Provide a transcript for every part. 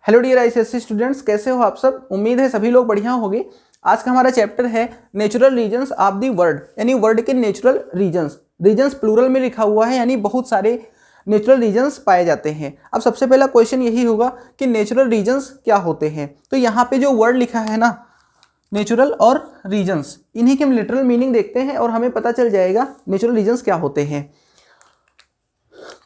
Hello dear ICSE students, कैसे हो आप सब। उम्मीद है सभी लोग बढ़िया होंगे। आज का हमारा चैप्टर है natural regions of the world, यानी वर्ल्ड के नेचुरल रीजन्स। रीजन्स प्लूरल में लिखा हुआ है, यानी बहुत सारे नेचुरल रीजन्स पाए जाते हैं। अब सबसे पहला क्वेश्चन यही होगा कि नेचुरल रीजन्स क्या होते हैं। तो यहाँ पे जो वर्ड लिखा है ना, नेचुरल और रीजन्स, इन्हीं के हम लिटरल मीनिंग देखते हैं और हमें पता चल जाएगा नेचुरल रीजन्स क्या होते हैं।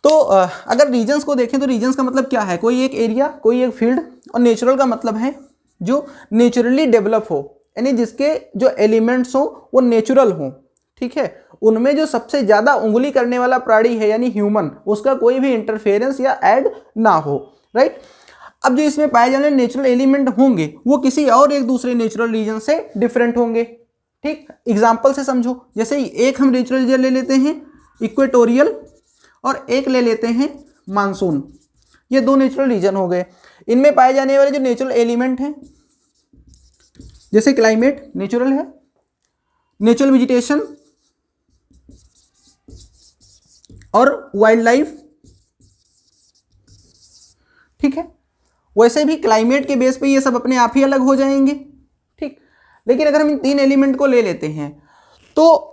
तो अगर रीजन्स को देखें तो रीजन्स का मतलब क्या है, कोई एक एरिया, कोई एक फील्ड। और नेचुरल का मतलब है जो नेचुरली डेवलप हो, यानी जिसके जो एलिमेंट्स हो वो नेचुरल हो। ठीक है, उनमें जो सबसे ज़्यादा उंगली करने वाला प्राणी है यानी ह्यूमन, उसका कोई भी इंटरफेरेंस या ऐड ना हो। राइट। अब जो इसमें पाए जाने नेचुरल एलिमेंट होंगे वो किसी और एक दूसरे नेचुरल रीजन से डिफरेंट होंगे। ठीक, एग्जाम्पल से समझो। जैसे एक हम नेचुरल रीजन ले लेते हैं इक्वेटोरियल, और एक ले लेते हैं मानसून। ये दो नेचुरल रीजन हो गए। इनमें पाए जाने वाले जो नेचुरल एलिमेंट हैं, जैसे क्लाइमेट नेचुरल है, नेचुरल वेजिटेशन और वाइल्ड लाइफ। ठीक है, वैसे भी क्लाइमेट के बेस पे ये सब अपने आप ही अलग हो जाएंगे। ठीक, लेकिन अगर हम इन तीन एलिमेंट को ले लेते हैं तो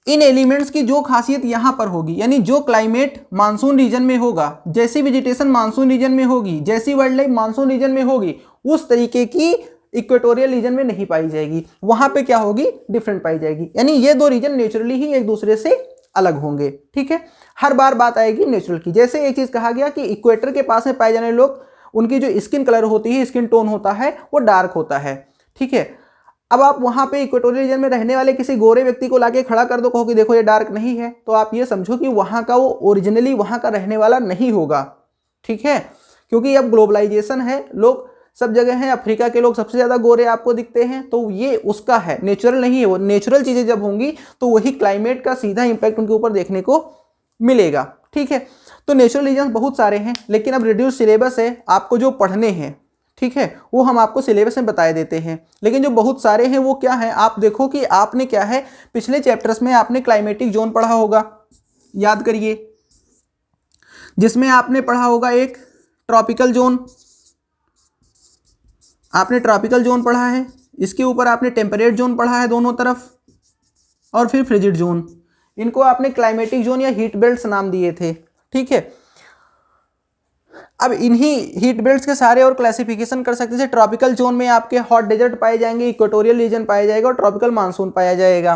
इन एलिमेंट्स की जो खासियत यहां पर होगी, यानी जो क्लाइमेट मानसून रीजन में होगा, जैसी वेजिटेशन मानसून रीजन में होगी, जैसी वाइल्ड लाइफ मानसून रीजन में होगी, उस तरीके की इक्वेटोरियल रीजन में नहीं पाई जाएगी। वहां पे क्या होगी, डिफरेंट पाई जाएगी। यानी ये दो रीजन नेचुरली ही एक दूसरे से अलग होंगे। ठीक है, हर बार बात आएगी नेचुरल की। जैसे एक चीज कहा गया कि इक्वेटर के पास में पाए जाने लोग, उनकी जो स्किन कलर होती है, स्किन टोन होता है, वो डार्क होता है। ठीक है, अब आप वहां पे इक्वेटोरियल रीजन में रहने वाले किसी गोरे व्यक्ति को लाके खड़ा कर दो, कहो कि देखो ये डार्क नहीं है, तो आप ये समझो कि वहां का वो ओरिजिनली वहां का रहने वाला नहीं होगा। ठीक है, क्योंकि अब ग्लोबलाइजेशन है, लोग सब जगह हैं। अफ्रीका के लोग सबसे ज्यादा गोरे आपको दिखते हैं, तो ये उसका है, नेचुरल नहीं है वो। नेचुरल चीजें जब होंगी तो वही क्लाइमेट का सीधा इंपैक्ट उनके ऊपर देखने को मिलेगा। ठीक है, तो नेचुरल रीजन बहुत सारे हैं, लेकिन अब रिड्यूस सिलेबस है, आपको जो पढ़ने हैं, ठीक है, वो हम आपको सिलेबस में बताए देते हैं। लेकिन जो बहुत सारे हैं वो क्या है, आप देखो कि आपने क्या है, पिछले चैप्टर्स में आपने क्लाइमेटिक जोन पढ़ा होगा, याद करिए, जिसमें आपने पढ़ा होगा एक ट्रॉपिकल जोन, आपने ट्रॉपिकल जोन पढ़ा है। इसके ऊपर आपने टेम्परेट जोन पढ़ा है दोनों तरफ, और फिर फ्रिजिड जोन। इनको आपने क्लाइमेटिक जोन या हीट बेल्ट्स नाम दिए थे। ठीक है, अब इन्हीं हीट बेल्ट्स के सारे और क्लासिफिकेशन कर सकते हैं। ट्रॉपिकल जोन में आपके हॉट डेजर्ट पाए जाएंगे, इक्वेटोरियल रीजन पाया जाएगा और ट्रॉपिकल मानसून पाया जाएगा।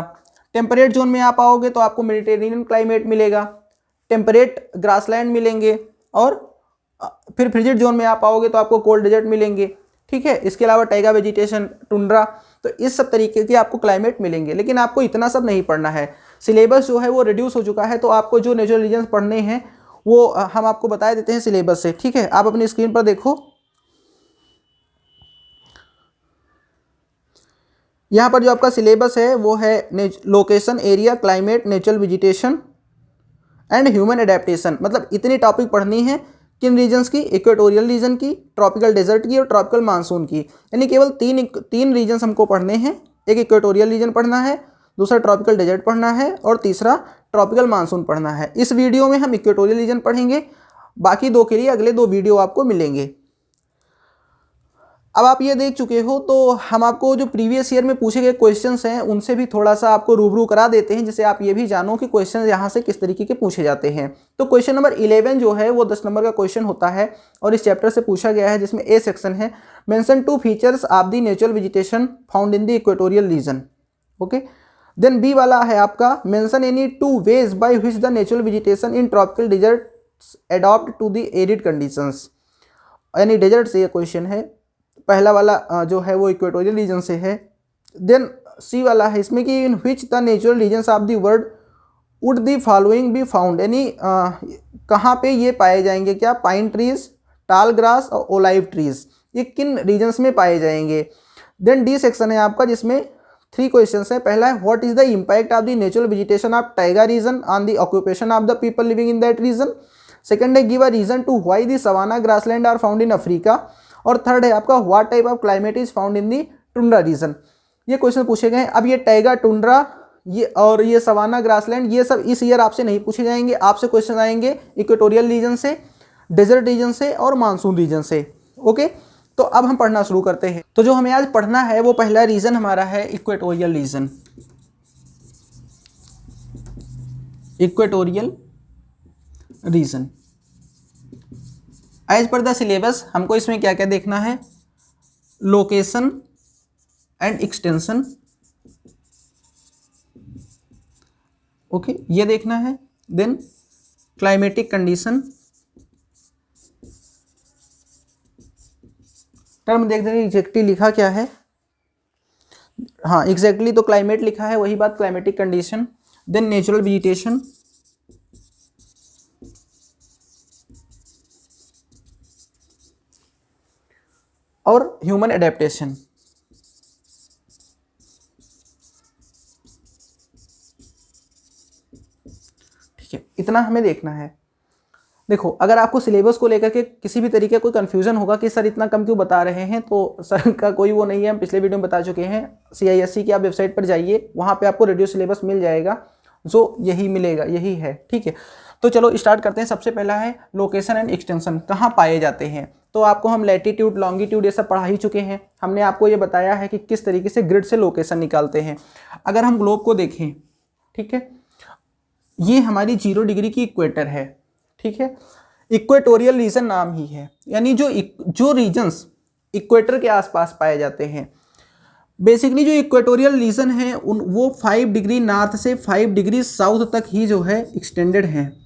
टेम्परेट जोन में आप आओगे तो आपको मेडिटेरेनियन क्लाइमेट मिलेगा, टेम्परेट ग्रासलैंड मिलेंगे, और फिर फ्रिजिड जोन में आप आओगे तो आपको कोल्ड डेजर्ट मिलेंगे। ठीक है, इसके अलावा टाइगा वेजिटेशन, टुंड्रा, तो इस सब तरीके के आपको क्लाइमेट मिलेंगे। लेकिन आपको इतना सब नहीं पढ़ना है, सिलेबस जो है वो रिड्यूस हो चुका है। तो आपको जो नेचुरल रीजन्स पढ़ने हैं वो हम आपको बता देते हैं सिलेबस से। ठीक है, आप अपनी स्क्रीन पर देखो, यहां पर जो आपका सिलेबस है वो है location, area, climate, natural vegetation and human adaptation. मतलब इतनी टॉपिक पढ़नी है, किन रीजन्स की, इक्वेटोरियल रीजन की, ट्रॉपिकल डेजर्ट की और ट्रॉपिकल मानसून की। यानी केवल तीन रीजन्स हमको पढ़ने हैं। एक इक्वेटोरियल रीजन पढ़ना है, दूसरा ट्रॉपिकल डेजर्ट पढ़ना है, और तीसरा ट्रॉपिकल मानसून पढ़ना है। इस वीडियो में हम इक्वेटोरियल रीजन पढ़ेंगे, बाकी दो के लिए अगले दो वीडियो आपको मिलेंगे। अब आप ये देख चुके हो, तो हम आपको जो प्रीवियस ईयर में पूछे गए क्वेश्चंस हैं उनसे भी थोड़ा सा आपको रूबरू करा देते हैं, जिससे आप ये भी जानो कि क्वेश्चन यहाँ से किस तरीके के पूछे जाते हैं। तो क्वेश्चन नंबर 11 जो है वो 10 नंबर का क्वेश्चन होता है और इस चैप्टर से पूछा गया है, जिसमें ए सेक्शन है, mention 2 features of the natural vegetation found in the equatorial region. Okay, then B वाला है आपका, mention any 2 ways by which the natural vegetation in tropical deserts adapt to the arid conditions. यानी desert से ये question है। पहला वाला जो है वो इक्वेटोरियल रीजन से है। देन सी वाला है इसमें कि in which the natural regions of the world would the following be found. यानी कहाँ पे ये पाए जाएंगे, क्या, पाइन ट्रीज, टाल ग्रास और ओलाइव ट्रीज, ये किन रीजन्स में पाए जाएंगे। देन डी सेक्शन है आपका, जिसमें 3 क्वेश्चंस है। पहला है what is the impact of the natural vegetation of taiga region on the occupation of the people living in that region. Second है give a reason to why the savanna grassland are found in Africa. और third है आपका what type of climate is found in the tundra region. ये question पूछे गए हैं। अब ये टाइगा, टुंड्रा, ये और ये सवाना ग्रासलैंड, ये सब इस ईयर आपसे नहीं पूछे जाएंगे। आपसे क्वेश्चन आएंगे इक्वेटोरियल रीजन से, डेजर्ट रीजन से और मानसून रीजन से। ओके, तो अब हम पढ़ना शुरू करते हैं। तो जो हमें आज पढ़ना है वो पहला रीजन हमारा है equatorial region. Equatorial region as per the syllabus हमको इसमें क्या क्या देखना है, लोकेशन एंड एक्सटेंशन, ओके ये देखना है। देन क्लाइमेटिक कंडीशन, टर्म देख देंगे एग्जैक्टली लिखा क्या है, हाँ एग्जैक्टली तो क्लाइमेट लिखा है, वही बात climatic condition. Then natural vegetation, और ह्यूमन एडेप्टेशन। ठीक है, इतना हमें देखना है। देखो अगर आपको सिलेबस को लेकर के किसी भी तरीके कोई कंफ्यूजन होगा कि सर इतना कम क्यों बता रहे हैं, तो सर का कोई वो नहीं है, हम पिछले वीडियो में बता चुके हैं। CISE की आप वेबसाइट पर जाइए, वहाँ पे आपको रेडियो सिलेबस मिल जाएगा, जो यही मिलेगा, यही है। ठीक है, तो चलो स्टार्ट करते हैं। सबसे पहला है लोकेशन एंड एक्सटेंशन, कहाँ पाए जाते हैं। तो आपको हम लैटिट्यूड लॉन्गिट्यूड ये सब पढ़ा ही चुके हैं। हमने आपको ये बताया है कि किस तरीके से ग्रिड से लोकेशन निकालते हैं। अगर हम ग्लोब को देखें, ठीक है, ये हमारी 0 डिग्री की इक्वेटर है। ठीक है, इक्वेटोरियल रीजन नाम ही है, यानी जो रीजन्स इक्वेटर के आसपास पाए जाते हैं। बेसिकली जो इक्वेटोरियल रीजन है वो 5 डिग्री नॉर्थ से 5 डिग्री साउथ तक ही जो है एक्सटेंडेड है।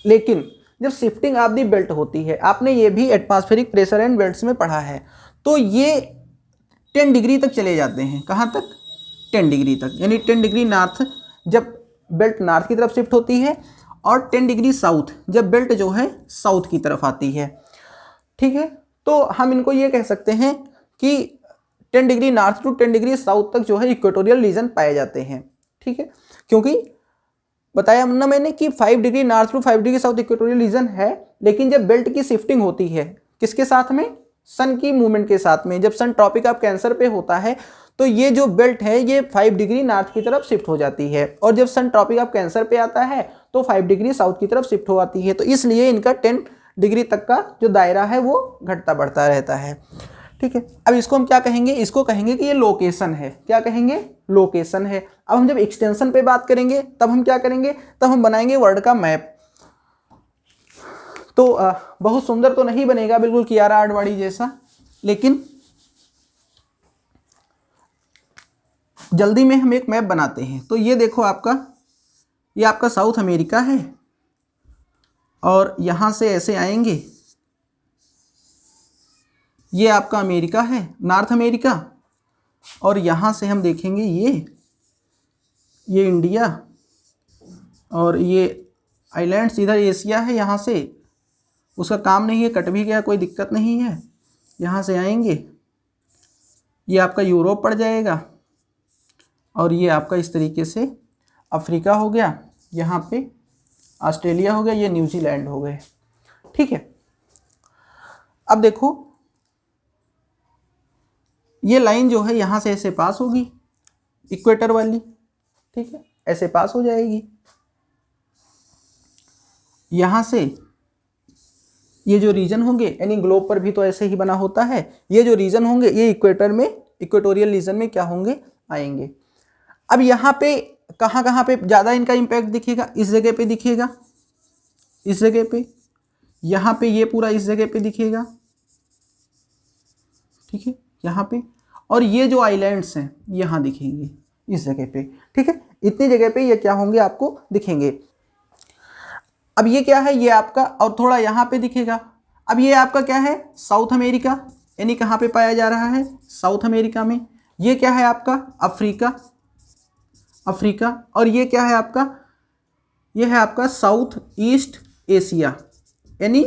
लेकिन जब शिफ्टिंग ऑफ दी बेल्ट होती है, आपने ये भी एटमॉस्फेरिक प्रेशर एंड बेल्ट्स में पढ़ा है, तो ये 10 डिग्री तक चले जाते हैं। कहाँ तक? 10 डिग्री तक, यानी 10 डिग्री नॉर्थ जब बेल्ट नॉर्थ की तरफ शिफ्ट होती है, और 10 डिग्री साउथ जब बेल्ट जो है साउथ की तरफ आती है। ठीक है, तो हम इनको ये कह सकते हैं कि 10 degree north to 10 degree south तक जो है इक्वेटोरियल रीजन पाए जाते हैं। ठीक है, क्योंकि बताया ना मैंने कि 5 degree north to 5 degree south equatorial region है, लेकिन जब बेल्ट की शिफ्टिंग होती है किसके साथ में? सन की मूवमेंट के साथ में। जब सन ट्रॉपिक ऑफ कैंसर पे होता है तो ये जो बेल्ट है ये 5 डिग्री नॉर्थ की तरफ शिफ्ट हो जाती है, और जब सन ट्रॉपिक ऑफ कैंसर पे आता है तो 5 डिग्री साउथ की तरफ शिफ्ट हो आती है। तो इसलिए इनका 10 डिग्री तक का जो दायरा है वो घटता बढ़ता रहता है। ठीक है, अब इसको हम क्या कहेंगे? इसको कहेंगे कि ये लोकेशन है। क्या कहेंगे? लोकेशन है। अब हम जब एक्सटेंशन पे बात करेंगे तब हम क्या करेंगे? तब हम बनाएंगे वर्ल्ड का मैप। तो बहुत सुंदर तो नहीं बनेगा बिल्कुल कियारा आडवाणी जैसा, लेकिन जल्दी में हम एक मैप बनाते हैं। तो ये देखो ये आपका साउथ अमेरिका है, और यहाँ से ऐसे आएंगे, ये आपका अमेरिका है, नॉर्थ अमेरिका, और यहाँ से हम देखेंगे ये इंडिया, और ये आइलैंड्स इधर एशिया है। यहाँ से उसका काम नहीं है, कट भी गया, कोई दिक्कत नहीं है। यहाँ से आएंगे, ये आपका यूरोप पड़ जाएगा, और ये आपका इस तरीके से अफ्रीका हो गया, यहाँ पे ऑस्ट्रेलिया हो गया, ये न्यूजीलैंड हो गए। ठीक है, अब देखो ये लाइन जो है यहाँ से ऐसे पास होगी, इक्वेटर वाली। ठीक है, ऐसे पास हो जाएगी। यहाँ से ये जो रीजन होंगे, यानी ग्लोब पर भी तो ऐसे ही बना होता है, ये जो रीजन होंगे ये इक्वेटर में, इक्वेटोरियल रीजन में क्या होंगे? आएंगे। अब यहाँ पे कहाँ पे ज़्यादा इनका इम्पैक्ट दिखेगा? इस जगह पे दिखेगा, इस जगह पे, यहाँ पे ये पूरा इस जगह पे दिखेगा। ठीक है, यहाँ पे, और ये जो आइलैंड्स हैं यहाँ दिखेंगे इस जगह पे। ठीक है, इतनी जगह पे ये क्या होंगे? आपको दिखेंगे। अब ये क्या है? ये आपका, और थोड़ा यहाँ पे दिखेगा। अब ये आपका क्या है? साउथ अमेरिका, यानी कहाँ पे पाया जा रहा है? साउथ अमेरिका में। ये क्या है आपका? अफ्रीका, और ये क्या है आपका? ये है आपका साउथ ईस्ट एशिया, यानी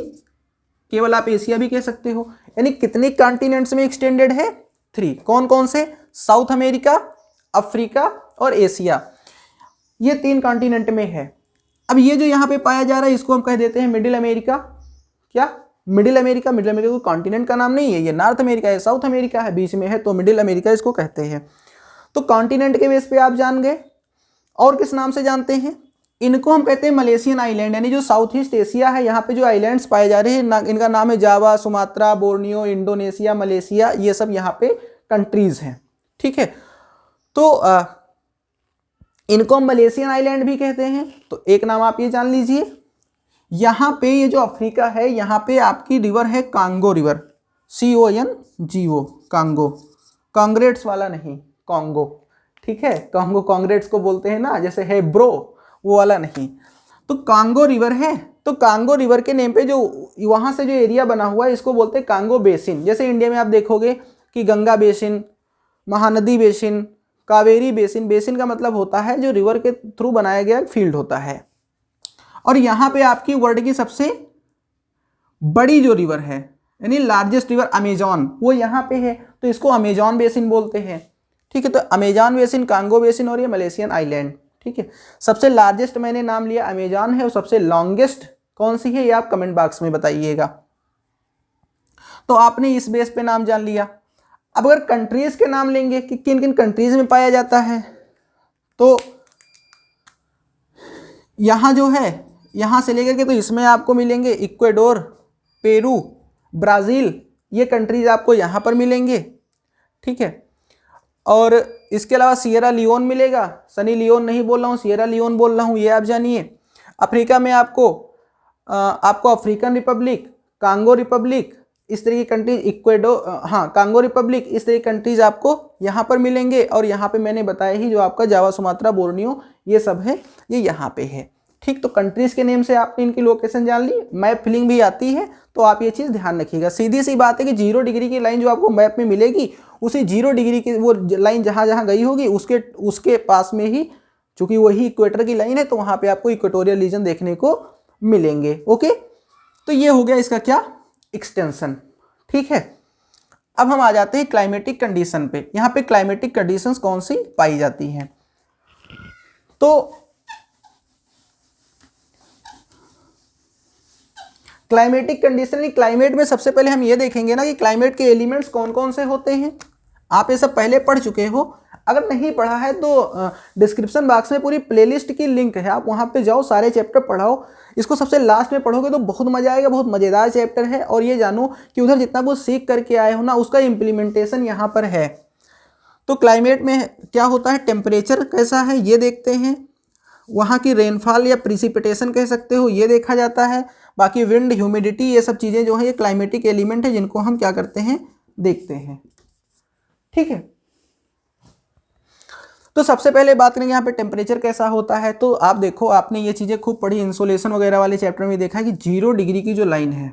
केवल आप एशिया भी कह सकते हो। यानी कितने कॉन्टिनेंट्स में एक्सटेंडेड है? 3। कौन कौन से? साउथ अमेरिका, अफ्रीका और एशिया, ये 3 कॉन्टिनेंट में है। अब ये जो यहाँ पे पाया जा रहा है इसको हम कह देते हैं मिडिल अमेरिका। क्या? Middle America. मिडिल अमेरिका कोई कॉन्टिनेंट का नाम नहीं है, ये नॉर्थ अमेरिका है, साउथ अमेरिका है, बीच में है, तो मिडिल अमेरिका इसको कहते हैं। तो कॉन्टिनेंट के बेस पे आप जान गए। और किस नाम से जानते हैं? इनको हम कहते हैं मलेशियन आइलैंड, यानी जो साउथ ईस्ट एशिया है यहाँ पे जो आइलैंड्स पाए जा रहे हैं इनका नाम है जावा, सुमात्रा, बोर्नियो, इंडोनेशिया, मलेशिया, ये सब यहाँ पे कंट्रीज हैं। ठीक है, तो इनको हम मलेशियन आइलैंड भी कहते हैं। तो एक नाम आप ये जान लीजिए। यहाँ पे ये जो अफ्रीका है यहाँ पे आपकी रिवर है Congo river, CONGO, Congo, congrats वाला नहीं, कांगो। ठीक है, कांगो कांग्रेट्स को बोलते हैं ना, जैसे है ब्रो, वो वाला नहीं। तो कांगो रिवर है, तो कांगो रिवर के नेम पे जो वहाँ से जो एरिया बना हुआ है इसको बोलते हैं कांगो बेसिन। जैसे इंडिया में आप देखोगे कि Ganga basin, Mahanadi basin, Kaveri basin. Basin का मतलब होता है जो रिवर के थ्रू बनाया गया फील्ड होता है। और यहाँ पे आपकी वर्ल्ड की सबसे बड़ी जो रिवर है यानी लार्जेस्ट रिवर अमेजॉन, वो यहाँ पे है, तो इसको अमेजॉन बेसिन बोलते हैं। ठीक है, तो अमेजॉन बेसिन, कांगो बेसिन और ये मलेशियन आइलैंड। ठीक है, सबसे लार्जेस्ट मैंने नाम लिया अमेजॉन है, और सबसे लॉन्गेस्ट कौन सी है ये आप कमेंट बॉक्स में बताइएगा। तो आपने इस बेस पे नाम जान लिया। अब अगर कंट्रीज के नाम लेंगे कि किन किन कंट्रीज में पाया जाता है, तो यहाँ जो है यहाँ से लेकर के तो इसमें आपको मिलेंगे इक्वाडोर, पेरू, ब्राज़ील, ये कंट्रीज आपको यहाँ पर मिलेंगे। ठीक है, और इसके अलावा सिएरा लियोन मिलेगा, सनी लियोन नहीं बोल रहा हूँ, सिएरा लियोन बोल रहा हूँ, ये आप जानिए। अफ्रीका में आपको अफ्रीकन रिपब्लिक, कांगो रिपब्लिक, इस तरह की कंट्रीज, इक्वाडोर, हाँ कांगो रिपब्लिक, इस तरह की कंट्रीज आपको यहाँ पर मिलेंगे। और यहाँ पे मैंने बताया ही जो आपका जावा, सुमात्रा, बोर्नियो, ये सब है, ये यहाँ पे है। ठीक, तो कंट्रीज के नेम से आपने इनकी लोकेशन जान ली। मैप फिलिंग भी आती है, तो आप ये चीज़ ध्यान रखिएगा। सीधी सी बात है कि 0 डिग्री की लाइन जो आपको मैप में मिलेगी, उसी 0 डिग्री की वो लाइन जहाँ जहाँ गई होगी उसके पास में ही, चूंकि वही इक्वेटर की लाइन है, तो वहाँ पे आपको इक्वेटोरियल रीजन देखने को मिलेंगे। ओके, तो ये हो गया इसका क्या, एक्सटेंशन। ठीक है, अब हम आ जाते हैं क्लाइमेटिक कंडीशन पे। यहाँ पे क्लाइमेटिक कंडीशंस कौन सी पाई जाती हैं, तो क्लाइमेटिक कंडीशन, क्लाइमेट में सबसे पहले हम ये देखेंगे ना कि क्लाइमेट के एलिमेंट्स कौन कौन से होते हैं। आप ये सब पहले पढ़ चुके हो, अगर नहीं पढ़ा है तो डिस्क्रिप्शन बॉक्स में पूरी प्लेलिस्ट की लिंक है, आप वहाँ पे जाओ, सारे चैप्टर पढ़ाओ। इसको सबसे लास्ट में पढ़ोगे तो बहुत मजा आएगा, बहुत मज़ेदार चैप्टर है। और ये जानो कि उधर जितना कुछ सीख करके आए हो ना, उसका इम्प्लीमेंटेशन यहाँ पर है। तो क्लाइमेट में क्या होता है, टेम्परेचर कैसा है ये देखते हैं, वहाँ की रेनफॉल या प्रिसिपिटेशन कह सकते हो, ये देखा जाता है। बाकी विंड, ह्यूमिडिटी, ये सब चीज़ें जो है ये क्लाइमेटिक एलिमेंट है, जिनको हम क्या करते हैं, देखते हैं। ठीक है, तो सबसे पहले बात करेंगे यहाँ पे टेम्परेचर कैसा होता है। तो आप देखो, आपने ये चीज़ें खूब पढ़ी, इंसोलेशन वगैरह वाले चैप्टर में देखा है कि 0 डिग्री की जो लाइन है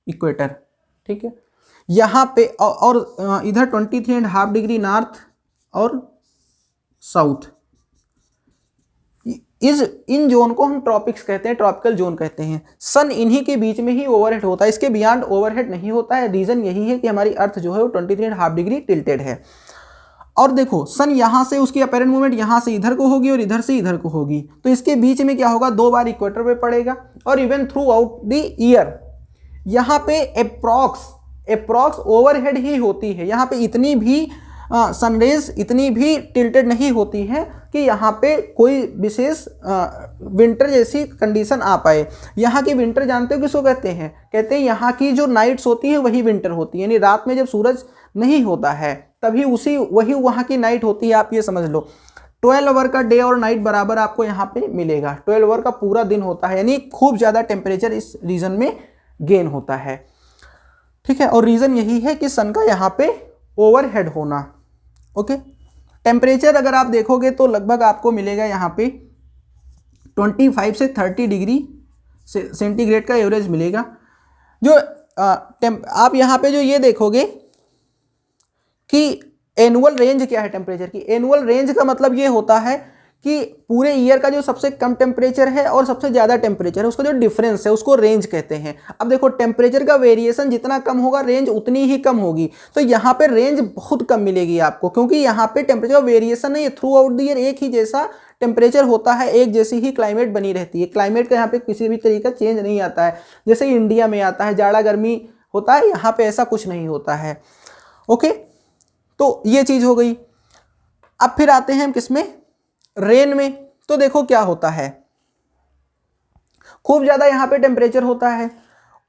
इक्वेटर, ठीक है, यहाँ पे और इधर 23.5 डिग्री नॉर्थ और साउथ, इन जोन को हम ट्रॉपिक्स कहते हैं, ट्रॉपिकल जोन कहते हैं। सन इन्हीं के बीच में ही ओवरहेड होता है, इसके बियॉन्ड ओवरहेड नहीं होता है। रीजन यही है कि हमारी अर्थ जो है वो 23.5 डिग्री टिल्टेड है। और देखो, सन यहाँ से उसकी अपेरेंट मूवमेंट यहाँ से इधर को होगी और इधर से इधर को होगी, तो इसके बीच में क्या होगा, 2 बार इक्वेटर पे पड़ेगा। और even through out the year यहाँ पे अप्रॉक्स ओवरहेड ही होती है। यहाँ पे इतनी भी सनरेज इतनी भी टिल्टेड नहीं होती है कि यहाँ पे कोई विशेष विंटर जैसी कंडीशन आ पाए। यहाँ की विंटर जानते हो किसको कहते हैं, कहते हैं यहाँ की जो नाइट्स होती है वही विंटर होती है, यानी रात में जब सूरज नहीं होता है तभी वही वहाँ की नाइट होती है। आप ये समझ लो 12 आवर का डे और नाइट बराबर आपको यहाँ पे मिलेगा, 12 आवर का पूरा दिन होता है, यानी खूब ज़्यादा टेम्परेचर इस रीजन में गेन होता है। ठीक है, और रीज़न यही है कि सन का यहाँ पे ओवरहेड होना। ओके, टेम्परेचर अगर आप देखोगे तो लगभग आपको मिलेगा यहाँ पे 25 से 30 डिग्री सेंटीग्रेड का एवरेज मिलेगा। जो आप यहाँ पे जो ये देखोगे कि एनुअल रेंज क्या है टेम्परेचर की, एनुअल रेंज का मतलब ये होता है कि पूरे ईयर का जो सबसे कम टेम्परेचर है और सबसे ज़्यादा टेम्परेचर है उसका जो डिफरेंस है उसको रेंज कहते हैं। अब देखो, टेम्परेचर का वेरिएशन जितना कम होगा रेंज उतनी ही कम होगी, तो यहाँ पे रेंज बहुत कम मिलेगी आपको, क्योंकि यहाँ पे टेम्परेचर का वेरिएशन नहीं है, थ्रू आउट द ईयर एक ही जैसा टेम्परेचर होता है, एक जैसी ही क्लाइमेट बनी रहती है। क्लाइमेट का यहाँ पे किसी भी तरीके का चेंज नहीं आता है, जैसे इंडिया में आता है जाड़ा गर्मी होता है, यहाँ पे ऐसा कुछ नहीं होता है। ओके, तो ये चीज़ हो गई। अब फिर आते हैं हम किसमें, रेन में। तो देखो क्या होता है, खूब ज़्यादा यहाँ पे टेम्परेचर होता है,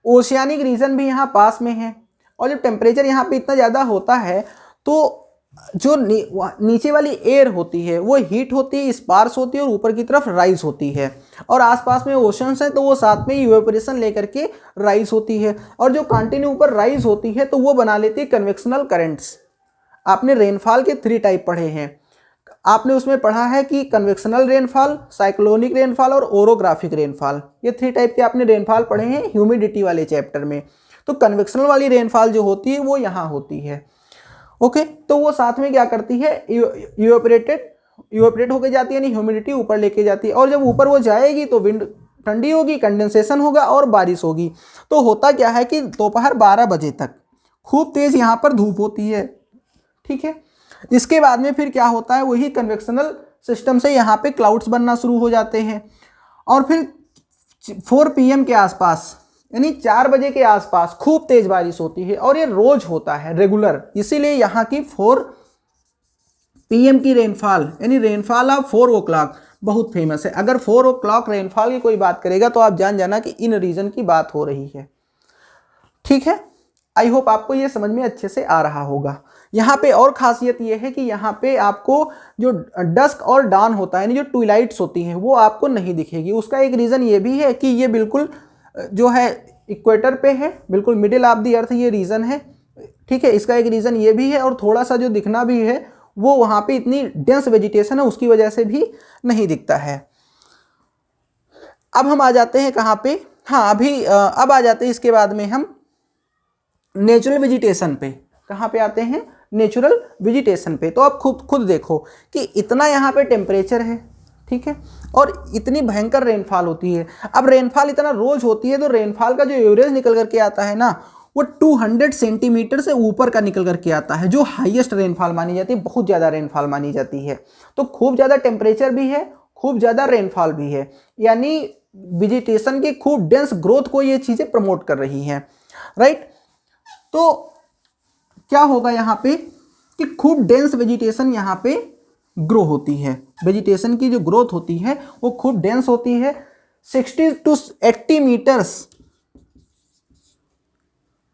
ओशियानिक रीजन भी यहाँ पास में है, और जब टेम्परेचर यहाँ पे इतना ज़्यादा होता है तो जो नीचे वाली एयर होती है वो हीट होती है, स्पार्स होती है और ऊपर की तरफ राइज होती है, और आसपास में ओशंस है तो वो साथ में इवेपोरेशन लेकर के राइज होती है, और जो कंटिन्यू ऊपर राइज होती है तो वो बना लेती है कन्वेक्शनल करंट्स। आपने रेनफॉल के 3 टाइप पढ़े हैं, आपने उसमें पढ़ा है कि कन्वेक्शनल रेनफॉल, साइक्लोनिक रेनफॉल और ओरोग्राफिक रेनफॉल, ये 3 टाइप के आपने रेनफॉल पढ़े हैं ह्यूमिडिटी वाले चैप्टर में। तो कन्वेक्शनल वाली रेनफॉल जो होती है वो यहाँ होती है। ओके, तो वो साथ में क्या करती है, इवेपोरेट होकर जाती है, यानी ह्यूमिडिटी ऊपर लेके जाती है, और जब ऊपर वो जाएगी तो विंड ठंडी होगी, कंडेंसेशन होगा और बारिश होगी। तो होता क्या है कि दोपहर 12 बजे तक खूब तेज यहाँ पर धूप होती है, ठीक है। इसके बाद में फिर क्या होता है, वही कन्वेक्शनल सिस्टम से यहाँ पे क्लाउड्स बनना शुरू हो जाते हैं, और फिर 4 PM के आसपास यानी 4 बजे के आसपास खूब तेज बारिश होती है, और ये रोज होता है रेगुलर। इसीलिए यहाँ की 4 PM की रेनफॉल यानी रेनफॉल ऑफ 4 o'clock बहुत फेमस है। अगर 4 o'clock रेनफॉल की कोई बात करेगा तो आप जान जाना कि इन रीजन की बात हो रही है, ठीक है। आई होप आपको ये समझ में अच्छे से आ रहा होगा। यहाँ पे और खासियत ये है कि यहाँ पे आपको जो डस्क और डॉन होता है यानी जो ट्विलाइट्स होती हैं वो आपको नहीं दिखेगी। उसका एक रीज़न ये भी है कि ये बिल्कुल जो है इक्वेटर पे है, बिल्कुल मिडिल ऑफ द अर्थ, ये रीज़न है, ठीक है। इसका एक रीज़न ये भी है, और थोड़ा सा जो दिखना भी है वो वहाँ पे इतनी डेंस वेजिटेशन है उसकी वजह से भी नहीं दिखता है। अब हम आ जाते हैं कहाँ पे, हाँ अभी अब आ जाते हैं इसके बाद में हम नेचुरल वेजिटेशन पे। कहाँ पे आते हैं, नेचुरल वेजिटेशन पे। तो आप खुद देखो कि इतना यहाँ पे टेम्परेचर है, ठीक है, और इतनी भयंकर रेनफॉल होती है। अब रेनफॉल इतना रोज होती है तो रेनफॉल का जो एवरेज निकल करके आता है ना वो 200 सेंटीमीटर से ऊपर का निकल करके आता है, जो हाईएस्ट रेनफॉल मानी जाती है, बहुत ज़्यादा रेनफॉल मानी जाती है। तो खूब ज़्यादा टेम्परेचर भी है, खूब ज़्यादा रेनफॉल भी है, यानी वेजिटेशन की खूब डेंस ग्रोथ को ये चीज़ें प्रमोट कर रही हैं, राइट। तो क्या होगा यहाँ पे कि खूब डेंस वेजिटेशन यहाँ पे ग्रो होती है, वेजिटेशन की जो ग्रोथ होती है वो खूब डेंस होती है। 60 to 80 मीटर्स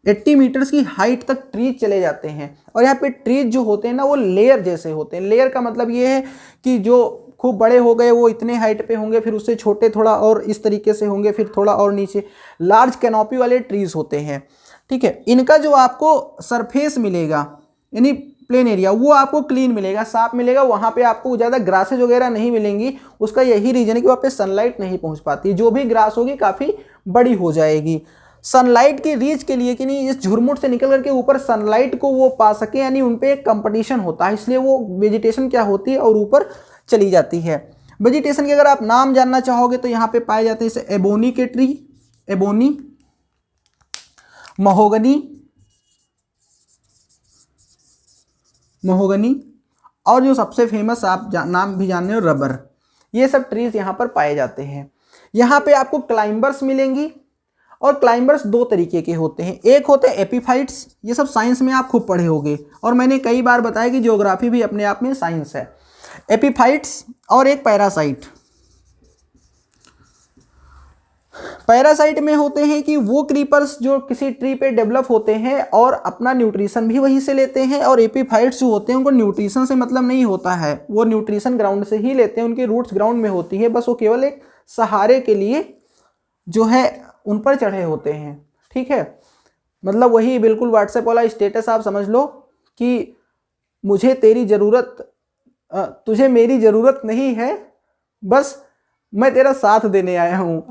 80 मीटर्स की हाइट तक ट्रीज चले जाते हैं, और यहाँ पे ट्रीज जो होते हैं ना वो लेयर जैसे होते हैं। लेयर का मतलब ये है कि जो खूब बड़े हो गए वो इतने हाइट पे होंगे, फिर उससे छोटे थोड़ा और इस तरीके से होंगे, फिर थोड़ा और नीचे, लार्ज कैनोपी वाले ट्रीज होते हैं, ठीक है। इनका जो आपको सरफेस मिलेगा यानी प्लेन एरिया वो आपको क्लीन मिलेगा, साफ मिलेगा, वहाँ पे आपको ज़्यादा ग्रासेज वगैरह नहीं मिलेंगी। उसका यही रीजन है कि वहाँ पे सनलाइट नहीं पहुँच पाती, जो भी ग्रास होगी काफ़ी बड़ी हो जाएगी। सनलाइट की रीच के लिए कि नहीं इस झुरमुट से निकल करके ऊपर सनलाइट को वो पा सके, यानी उन पर एक कंपटीशन होता है, इसलिए वो वेजिटेशन क्या होती है और ऊपर चली जाती है। वेजिटेशन के अगर आप नाम जानना चाहोगे तो यहाँ पे पाए जाते हैं जैसे एबोनी के ट्री, एबोनी, महोगनी, और जो सबसे फेमस आप नाम भी जानते हो रबर। ये सब ट्रीज यहाँ पर पाए जाते हैं। यहाँ पे आपको क्लाइंबर्स मिलेंगी, और क्लाइंबर्स 2 तरीके के होते हैं। एक होते हैं एपीफाइट्स, ये सब साइंस में आप खूब पढ़े होंगे, और मैंने कई बार बताया कि ज्योग्राफी भी अपने आप में साइंस है। एपीफाइट्स और एक पैरासाइट। पैरासाइट में होते हैं कि वो क्रीपर्स जो किसी ट्री पे डेवलप होते हैं और अपना न्यूट्रिशन भी वहीं से लेते हैं, और एपीफाइट्स जो होते हैं उनको न्यूट्रिशन से मतलब नहीं होता है, वो न्यूट्रिशन ग्राउंड से ही लेते हैं, उनकी रूट्स ग्राउंड में होती है, बस वो केवल एक सहारे के लिए जो है उन पर चढ़े होते हैं, ठीक है। मतलब वही बिल्कुल व्हाट्सएप वाला स्टेटस आप समझ लो कि मुझे तेरी ज़रूरत, तुझे मेरी ज़रूरत नहीं है, बस मैं तेरा साथ देने आया हूँ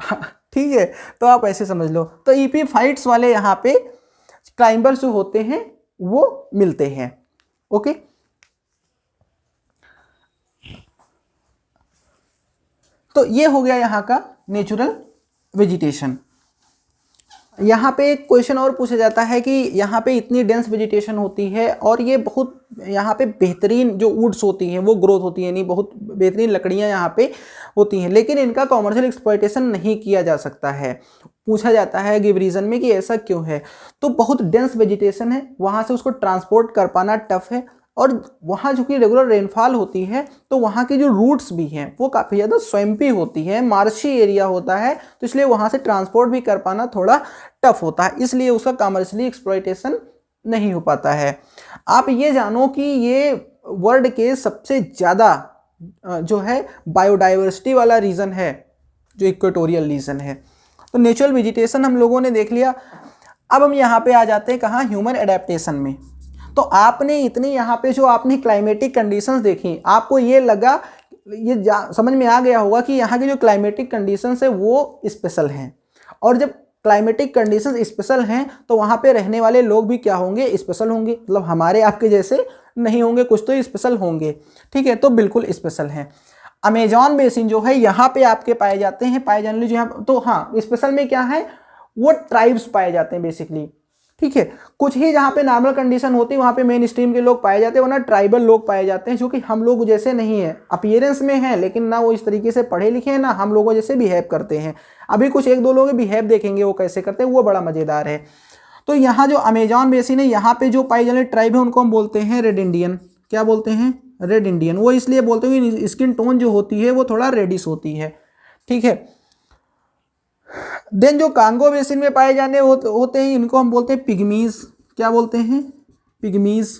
ठीक है, तो आप ऐसे समझ लो। तो एपीफाइट्स वाले यहाँ पे क्लाइंबर्स जो होते हैं वो मिलते हैं, ओके। तो ये हो गया यहाँ का नेचुरल वेजिटेशन। यहाँ पे एक क्वेश्चन और पूछा जाता है कि यहाँ पे इतनी डेंस वेजिटेशन होती है और ये बहुत यहाँ पे बेहतरीन जो वुड्स होती हैं वो ग्रोथ होती है, नहीं बहुत बेहतरीन लकड़ियाँ यहाँ पे होती हैं, लेकिन इनका कॉमर्शियल एक्सप्लॉयटेशन नहीं किया जा सकता है। पूछा जाता है गिव रीज़न में कि ऐसा क्यों है, तो बहुत डेंस वेजिटेशन है, वहाँ से उसको ट्रांसपोर्ट कर पाना टफ है, और वहाँ जो कि रेगुलर रेनफॉल होती है तो वहाँ की जो रूट्स भी हैं वो काफ़ी ज़्यादा स्वैम्पी होती है, मार्शी एरिया होता है, तो इसलिए वहाँ से ट्रांसपोर्ट भी कर पाना थोड़ा टफ होता है, इसलिए उसका कमर्शियली एक्सप्लॉइटेशन नहीं हो पाता है। आप ये जानो कि ये वर्ल्ड के सबसे ज़्यादा जो है बायोडाइवर्सिटी वाला रीजन है जो इक्वेटोरियल रीजन है। तो नेचुरल वेजिटेशन हम लोगों ने देख लिया। अब हम यहाँ पे आ जाते हैं कहाँ, ह्यूमन एडेप्टेशन में। तो आपने इतनी यहाँ पे जो आपने क्लाइमेटिक कंडीशंस देखी, आपको ये लगा, ये समझ में आ गया होगा कि यहाँ की जो क्लाइमेटिक कंडीशंस है वो स्पेशल हैं, और जब क्लाइमेटिक कंडीशंस स्पेशल हैं तो वहाँ पे रहने वाले लोग भी क्या होंगे, स्पेशल होंगे, मतलब हमारे आपके जैसे नहीं होंगे, कुछ तो स्पेशल होंगे। ठीक है, तो बिल्कुल स्पेशल हैं। अमेजॉन बेसिन जो है यहाँ पे आपके पाए जाते हैं, पाए जाने जो यहाँ, तो हाँ स्पेशल में क्या है, वो ट्राइब्स पाए जाते हैं बेसिकली। ठीक है, कुछ ही जहाँ पे नॉर्मल कंडीशन होती है वहाँ पे मेन स्ट्रीम के लोग पाए जाते हैं, वरना ट्राइबल लोग पाए जाते हैं जो कि हम लोग जैसे नहीं है, अपीयरेंस में है लेकिन ना वो इस तरीके से पढ़े लिखे हैं, ना हम लोगों जैसे बिहेव करते हैं। अभी कुछ एक दो लोग बिहेव देखेंगे वो कैसे करते हैं, वो बड़ा मज़ेदार है। तो यहाँ जो अमेजॉन बेसिन है यहाँ पे जो पाई जाने ट्राइब है उनको हम बोलते हैं रेड इंडियन। क्या बोलते हैं, रेड इंडियन। वो इसलिए बोलते हैं कि स्किन टोन जो होती है वो थोड़ा रेडिश होती है। ठीक है, देन जो कांगो बेसिन में पाए जाने होते हैं इनको हम बोलते हैं पिग्मीज। क्या बोलते हैं, पिग्मीज।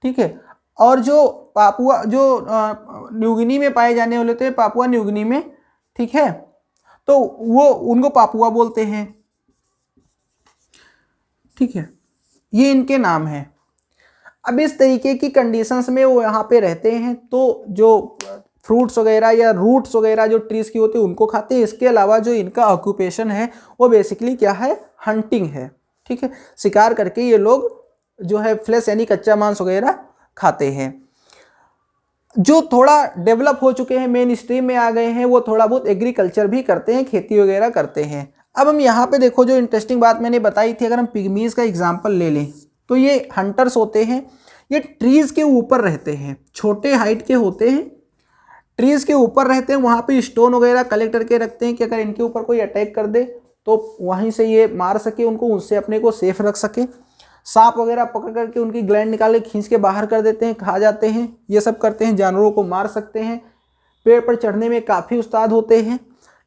ठीक है, और जो पापुआ जो न्यूगिनी में पाए जाने वाले होते हैं, पापुआ न्यूगिनी में, ठीक है, तो वो उनको पापुआ बोलते हैं। ठीक है, ये इनके नाम हैं। अब इस तरीके की कंडीशंस में वो यहाँ पे रहते हैं, तो जो फ्रूट्स वगैरह या रूट्स वगैरह जो ट्रीज़ की होती है उनको खाते हैं। इसके अलावा जो इनका ऑक्यूपेशन है वो बेसिकली क्या है, हंटिंग है। ठीक है, शिकार करके ये लोग जो है फ्लेश यानी कच्चा मांस वगैरह खाते हैं। जो थोड़ा डेवलप हो चुके हैं, मेन स्ट्रीम में आ गए हैं, वो थोड़ा बहुत एग्रीकल्चर भी करते हैं, खेती वगैरह करते हैं। अब हम यहाँ पे देखो जो इंटरेस्टिंग बात मैंने बताई थी, अगर हम पिग्मीज का एग्जाम्पल ले लें तो ये हंटर्स होते हैं, ये ट्रीज़ के ऊपर रहते हैं, छोटे हाइट के होते हैं, ट्रीज़ के ऊपर रहते हैं, वहाँ पे स्टोन वगैरह कलेक्ट करके रखते हैं कि अगर इनके ऊपर कोई अटैक कर दे तो वहीं से ये मार सके उनको, उससे अपने को सेफ रख सके। सांप वगैरह पकड़ करके उनकी ग्लैंड निकाल के खींच के बाहर कर देते हैं, खा जाते हैं, ये सब करते हैं, जानवरों को मार सकते हैं, पेड़ पर चढ़ने में काफ़ी उस्ताद होते हैं।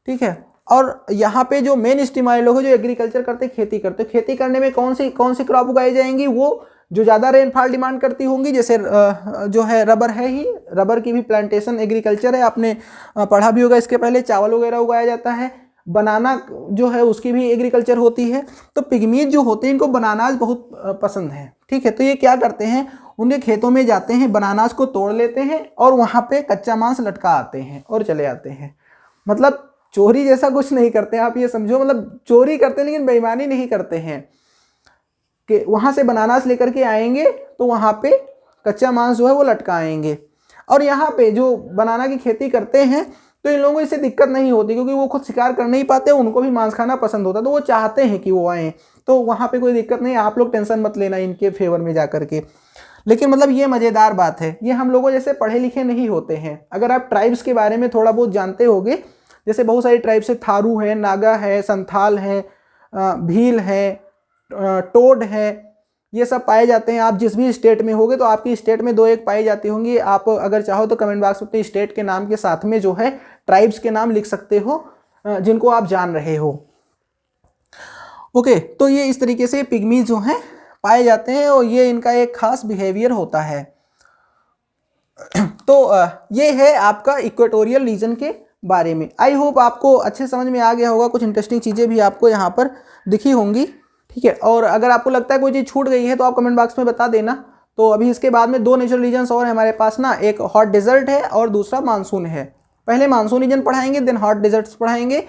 ठीक है, और यहाँ पे जो मेन स्ट्रीम वाले लोग हैं जो एग्रीकल्चर करते हैं, खेती करते हैं, खेती करने में कौन सी क्रॉप उगाई जाएंगी, वो जो ज़्यादा रेनफॉल डिमांड करती होंगी, जैसे जो है रबर है ही, रबर की भी प्लांटेशन एग्रीकल्चर है, आपने पढ़ा भी होगा इसके पहले, चावल वगैरह उगाया जाता है, बनाना जो है उसकी भी एग्रीकल्चर होती है। तो पिग्मीज जो होते हैं इनको बनानाज बहुत पसंद है। ठीक है, तो ये क्या करते हैं, उनके खेतों में जाते हैं, बनानाज को तोड़ लेते हैं और वहाँ पे कच्चा मांस लटका आते हैं और चले आते हैं। मतलब चोरी जैसा कुछ नहीं करते हैं, आप ये समझो, मतलब चोरी करते हैं लेकिन बेईमानी नहीं करते हैं कि वहाँ से बनानास लेकर के आएंगे तो वहाँ पे कच्चा मांस जो है वो लटकाएंगे। और यहाँ पे जो बनाना की खेती करते हैं तो इन लोगों को इससे दिक्कत नहीं होती, क्योंकि वो खुद शिकार कर नहीं पाते, उनको भी मांस खाना पसंद होता है, तो वो चाहते हैं कि वो आएँ, तो वहाँ पे कोई दिक्कत नहीं, आप लोग टेंशन मत लेना इनके फेवर में जा करके। लेकिन मतलब ये मज़ेदार बात है, ये हम लोगों जैसे पढ़े लिखे नहीं होते हैं। अगर आप ट्राइब्स के बारे में थोड़ा बहुत जानते होगे, जैसे बहुत सारी ट्राइब्स है, थारू है, नागा है, संथाल है, भील है, टोड है, ये सब पाए जाते हैं। आप जिस भी स्टेट में होगे तो आपकी स्टेट में दो एक पाई जाती होंगी। आप अगर चाहो तो कमेंट बॉक्स में अपने स्टेट के नाम के साथ में जो है ट्राइब्स के नाम लिख सकते हो जिनको आप जान रहे हो। ओके, तो ये इस तरीके से पिग्मीज जो हैं पाए जाते हैं और ये इनका एक खास बिहेवियर होता है। तो ये है आपका इक्वेटोरियल रीजन के बारे में। आई होप आपको अच्छे समझ में आ गया होगा, कुछ इंटरेस्टिंग चीज़ें भी आपको यहाँ पर दिखी होंगी। ठीक है, और अगर आपको लगता है कोई चीज़ छूट गई है तो आप कमेंट बॉक्स में बता देना। तो अभी इसके बाद में दो नेचुरल रीजन्स और हमारे पास ना, एक हॉट डेजर्ट है और दूसरा मानसून है। पहले मानसून रीजन पढ़ाएंगे, देन हॉट डेजर्ट्स पढ़ाएंगे।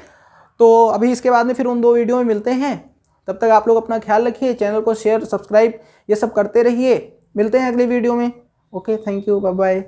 तो अभी इसके बाद में फिर उन दो वीडियो में मिलते हैं। तब तक आप लोग अपना ख्याल रखिए, चैनल को शेयर, सब्सक्राइब ये सब करते रहिए। मिलते हैं अगले वीडियो में। Okay, thank you, bye bye.